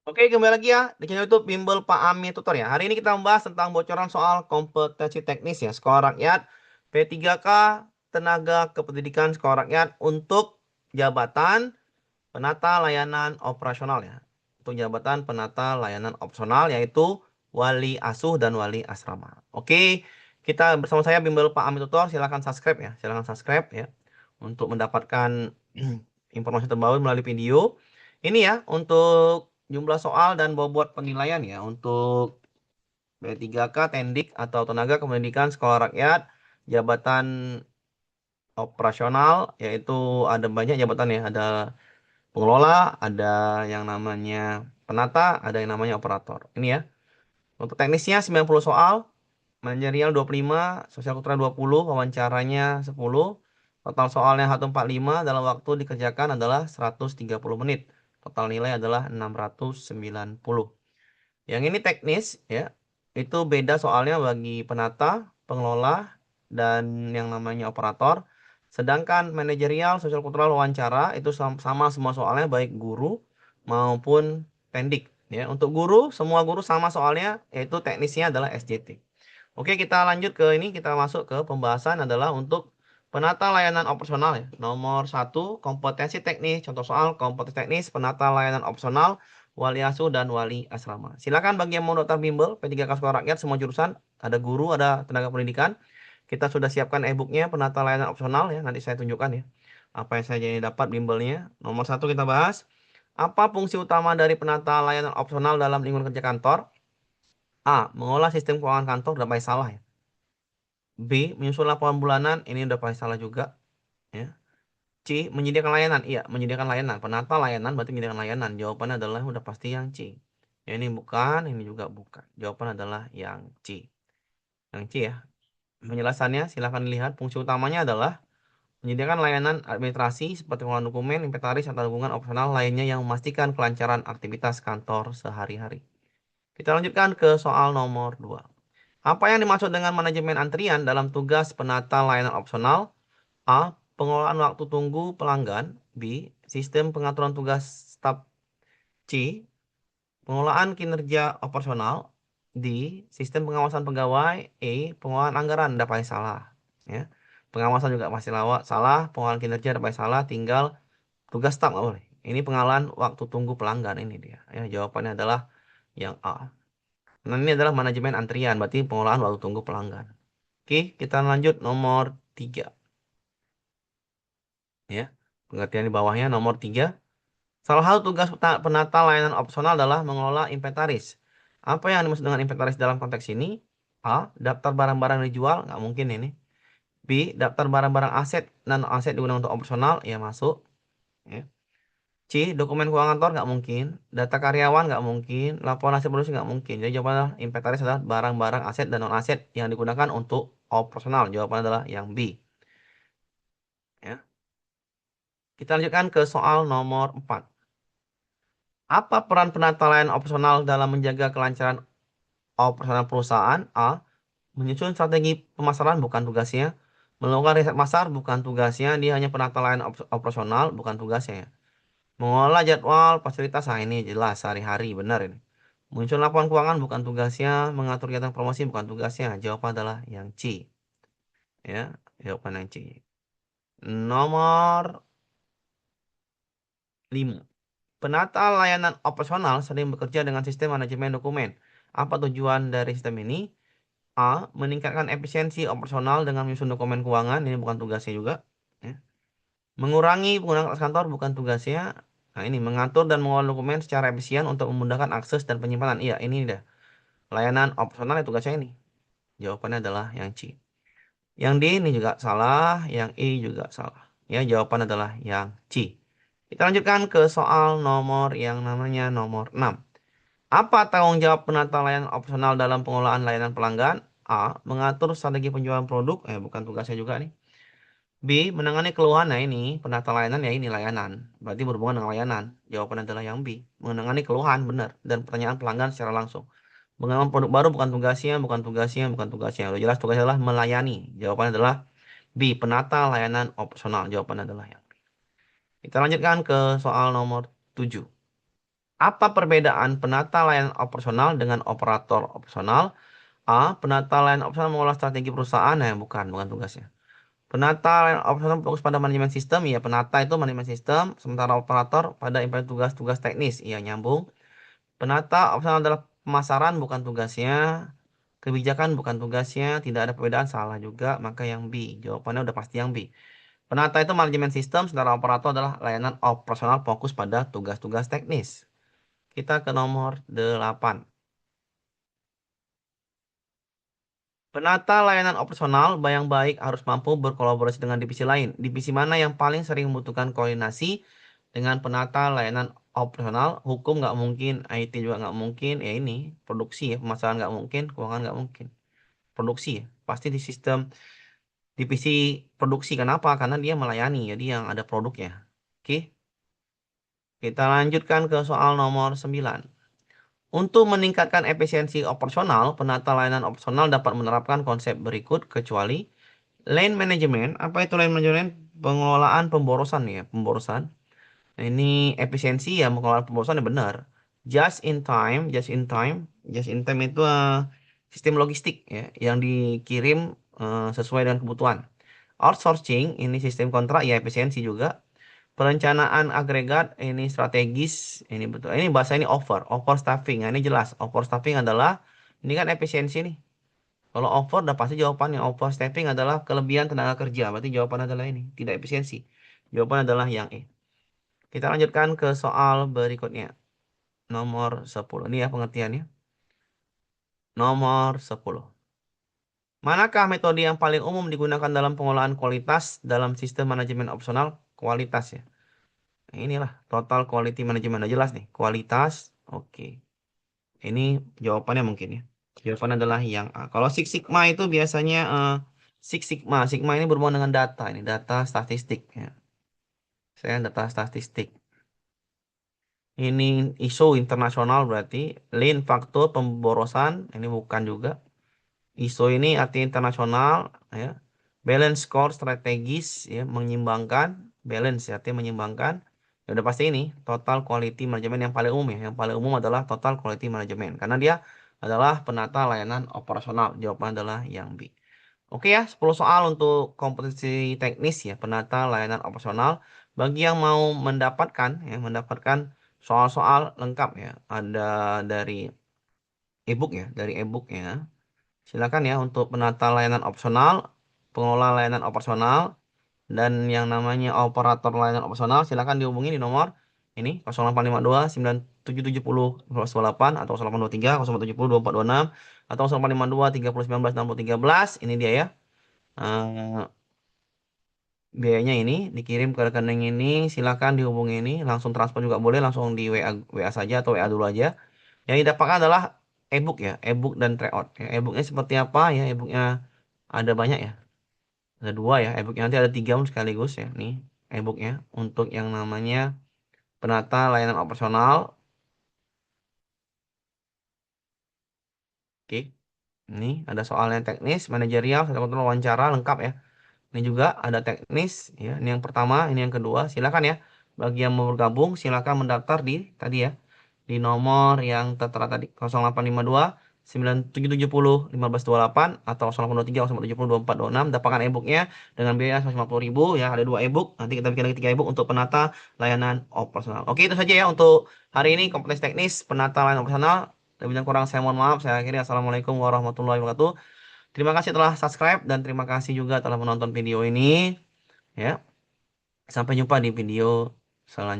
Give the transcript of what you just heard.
Oke, kembali lagi ya di channel YouTube Bimbel Pak Ami Tutor ya. Hari ini kita membahas tentang bocoran soal kompetensi teknis ya, sekolah rakyat P3K Tenaga Kependidikan Sekolah Rakyat untuk jabatan penata layanan operasional ya. Untuk jabatan penata layanan operasional yaitu wali asuh dan wali asrama. Oke, kita bersama saya Bimbel Pak Ami Tutor. Silahkan subscribe ya, silahkan subscribe ya untuk mendapatkan informasi terbaru melalui video. Ini ya untuk jumlah soal dan bobot penilaian ya untuk B3K Tendik atau Tenaga Kependidikan Sekolah Rakyat jabatan operasional yaitu ada banyak jabatan ya, ada pengelola, ada yang namanya penata, ada yang namanya operator. Ini ya. Untuk teknisnya 90 soal, manajerial 25, sosial kultural 20, wawancaranya 10. Total soalnya 145 dalam waktu dikerjakan adalah 130 menit. Total nilai adalah 690. Yang ini teknis ya. Itu beda soalnya bagi penata, pengelola, dan yang namanya operator. Sedangkan manajerial, sosial kultural, wawancara itu sama semua soalnya baik guru maupun pendik. Ya, untuk guru, semua guru sama soalnya yaitu teknisnya adalah SJT. Oke, kita lanjut ke ini. Kita masuk ke pembahasan adalah untuk penata layanan operasional ya. Nomor satu, kompetensi teknis. Contoh soal kompetensi teknis penata layanan operasional wali asuh dan wali asrama. Silakan bagi yang mau daftar bimbel P3K Sekolah Rakyat semua jurusan, ada guru, ada tenaga pendidikan. Kita sudah siapkan e-booknya penata layanan operasional ya. Nanti saya tunjukkan ya. Apa yang saya jadi dapat bimbelnya. Nomor satu kita bahas. Apa fungsi utama dari penata layanan operasional dalam lingkungan kerja kantor? A. Mengolah sistem keuangan kantor udah pasti salah ya. B. Menyusun laporan bulanan. Ini udah pasti salah juga. Ya. C. Menyediakan layanan. Iya, menyediakan layanan. Penata layanan berarti menyediakan layanan. Jawabannya adalah udah pasti yang C. Ya, ini bukan, ini juga bukan. Jawaban adalah yang C. Yang C ya. Penjelasannya silahkan dilihat. Fungsi utamanya adalah menyediakan layanan administrasi seperti pengolahan dokumen, inventaris, atau hubungan operasional lainnya yang memastikan kelancaran aktivitas kantor sehari-hari. Kita lanjutkan ke soal nomor 2. Apa yang dimaksud dengan manajemen antrian dalam tugas penata layanan opsional? A. Pengelolaan waktu tunggu pelanggan. B. Sistem pengaturan tugas staf. C. Pengelolaan kinerja operasional. D. Sistem pengawasan pegawai. E. Pengelolaan anggaran. Tidak pasti salah. Ya. Pengawasan juga pasti salah. Pengelolaan kinerja tidak pasti salah. Tinggal tugas staf nggak boleh. Ini pengelolaan waktu tunggu pelanggan ini dia. Ya, jawabannya adalah yang A. Nah, ini adalah manajemen antrian, berarti pengelolaan waktu tunggu pelanggan. Oke, kita lanjut nomor 3. Ya, pengertian di bawahnya nomor 3. Salah satu tugas penata layanan opsional adalah mengelola inventaris. Apa yang dimaksud dengan inventaris dalam konteks ini? A. Daftar barang-barang yang dijual, nggak mungkin ini. B. Daftar barang-barang aset dan aset digunakan untuk opsional, ya masuk. Ya. C. Dokumen keuangan kantor nggak mungkin. Data karyawan nggak mungkin. Laporan hasil produksi nggak mungkin. Jadi jawabannya adalah inventaris adalah barang-barang aset dan non-aset yang digunakan untuk operasional. Jawabannya adalah yang B. Ya. Kita lanjutkan ke soal nomor 4. Apa peran penata layanan operasional dalam menjaga kelancaran operasional perusahaan? A. Menyusun strategi pemasaran bukan tugasnya. Melakukan riset pasar bukan tugasnya. Dia hanya penata layanan operasional bukan tugasnya ya. Mengolah jadwal fasilitas, nah ini jelas sehari-hari benar ini. Muncul laporan keuangan bukan tugasnya, mengatur kegiatan promosi bukan tugasnya. Jawaban adalah yang C. Ya, jawaban yang C. Nomor 5. Penata layanan operasional sering bekerja dengan sistem manajemen dokumen. Apa tujuan dari sistem ini? A. Meningkatkan efisiensi operasional dengan menyusun dokumen keuangan. Ini bukan tugasnya juga. Ya. Mengurangi penggunaan kertas kantor bukan tugasnya. Nah, ini mengatur dan mengolah dokumen secara efisien untuk memudahkan akses dan penyimpanan. Iya, ini dah. Layanan opsional itu tugasnya ini. Jawabannya adalah yang C. Yang D ini juga salah, yang E juga salah. Ya, jawaban adalah yang C. Kita lanjutkan ke soal nomor yang namanya nomor 6. Apa tanggung jawab penata layanan opsional dalam pengelolaan layanan pelanggan? A. Mengatur strategi penjualan produk. Bukan tugasnya juga nih. B. Menangani keluhan. Nah ini penata layanan ya ini layanan. Berarti berhubungan dengan layanan. Jawaban adalah yang B. Menangani keluhan benar. Dan pertanyaan pelanggan secara langsung. Mengembangkan produk baru bukan tugasnya, bukan tugasnya, bukan tugasnya. Udah jelas tugasnya adalah melayani. Jawabannya adalah B. Penata layanan opsional. Jawabannya adalah yang B. Kita lanjutkan ke soal nomor 7. Apa perbedaan penata layanan operasional dengan operator operasional? A. Penata layanan operasional mengolah strategi perusahaan. Nah, bukan tugasnya. Penata layanan operasional fokus pada manajemen sistem. Ya, penata itu manajemen sistem. Sementara operator pada implementasi tugas-tugas teknis. Iya, nyambung. Penata operasional adalah pemasaran, bukan tugasnya. Kebijakan bukan tugasnya. Tidak ada perbedaan, salah juga. Maka yang B. Jawabannya udah pasti yang B. Penata itu manajemen sistem, sementara operator adalah layanan operasional fokus pada tugas-tugas teknis. Kita ke nomor 8. Penata layanan operasional bayang baik harus mampu berkolaborasi dengan divisi lain. Divisi mana yang paling sering membutuhkan koordinasi dengan penata layanan operasional? Hukum nggak mungkin, IT juga nggak mungkin. Ya ini, produksi ya, pemasaran nggak mungkin, keuangan nggak mungkin. Produksi ya, pasti di sistem divisi produksi. Kenapa? Karena dia melayani, jadi yang ada produknya. Oke, kita lanjutkan ke soal nomor 9. Untuk meningkatkan efisiensi operasional, penata layanan operasional dapat menerapkan konsep berikut kecuali line management. Apa itu line management? Pengelolaan pemborosan ya, pemborosan. Nah, ini efisiensi ya, mengelola pemborosan ya benar. Just in time itu sistem logistik ya, yang dikirim sesuai dengan kebutuhan. Outsourcing ini sistem kontrak ya, efisiensi juga. Perencanaan agregat ini strategis, ini betul. Ini bahasa ini overstaffing. Nah, ini jelas. Overstaffing adalah ini kan efisiensi nih. Kalau over udah pasti jawabannya. Overstaffing adalah kelebihan tenaga kerja. Berarti jawaban adalah ini, tidak efisiensi. Jawaban adalah yang E. Kita lanjutkan ke soal berikutnya. Nomor 10. Ini ya pengertiannya. Nomor 10. Manakah metode yang paling umum digunakan dalam pengolahan kualitas dalam sistem manajemen opsional kualitas ya? Nah, inilah total quality management. Udah jelas nih. Kualitas. Oke. Ini jawabannya mungkin ya. Jawabannya adalah yang A. Kalau Six Sigma itu biasanya Six Sigma. Sigma ini berhubungan dengan data. Ini data statistik ya. Saya data statistik. Ini ISO internasional berarti. Lean faktor pemborosan. Ini bukan juga. ISO ini arti internasional ya. Balance score strategis ya, menyimbangkan. Balance ya, artinya menyimbangkan. Ya udah pasti ini total quality management yang paling umum ya. Yang paling umum adalah total quality management karena dia adalah penata layanan operasional. Jawaban adalah yang B. Oke ya, 10 soal untuk kompetensi teknis ya, penata layanan operasional. Bagi yang mau mendapatkan soal-soal lengkap ya, ada dari ebook ya, dari ebook ya. Silakan ya untuk penata layanan opsional, pengelola layanan operasional, dan yang namanya operator layanan operasional. Silakan dihubungi di nomor ini 0852 9770 1228 atau 0823 0870 2426 atau 0852 3019 6013. Ini dia ya. Eh, biayanya ini dikirim ke rekening ini. Silakan dihubungi ini. Langsung transfer juga boleh. Langsung di WA saja atau WA dulu aja. Yang didapatkan adalah ebook ya, ebook dan tryout. Ya, ebooknya seperti apa ya? Ebooknya ada banyak ya, ada dua ya. Ebooknya nanti ada tiga sekaligus ya. Nih ebooknya untuk yang namanya penata layanan operasional. Oke, ini ada soalnya teknis, manajerial, satu kontrol wawancara lengkap ya. Ini juga ada teknis ya. Ini yang pertama, ini yang kedua. Silakan ya. Bagi yang mau bergabung, silakan mendaftar di tadi ya, di nomor yang tertera tadi 0852 9770 1528 atau 0823 0870 2426. Dapatkan e-booknya dengan biaya 150.000 ya. Ada dua e-book. Nanti kita bikin lagi tiga e-book untuk penata layanan operasional. Oke, itu saja ya untuk hari ini kompetensi teknis penata layanan operasional. Lebih dan kurang saya mohon maaf. Saya akhiri. Assalamualaikum warahmatullahi wabarakatuh. Terima kasih telah subscribe dan terima kasih juga telah menonton video ini. Ya, sampai jumpa di video selanjutnya.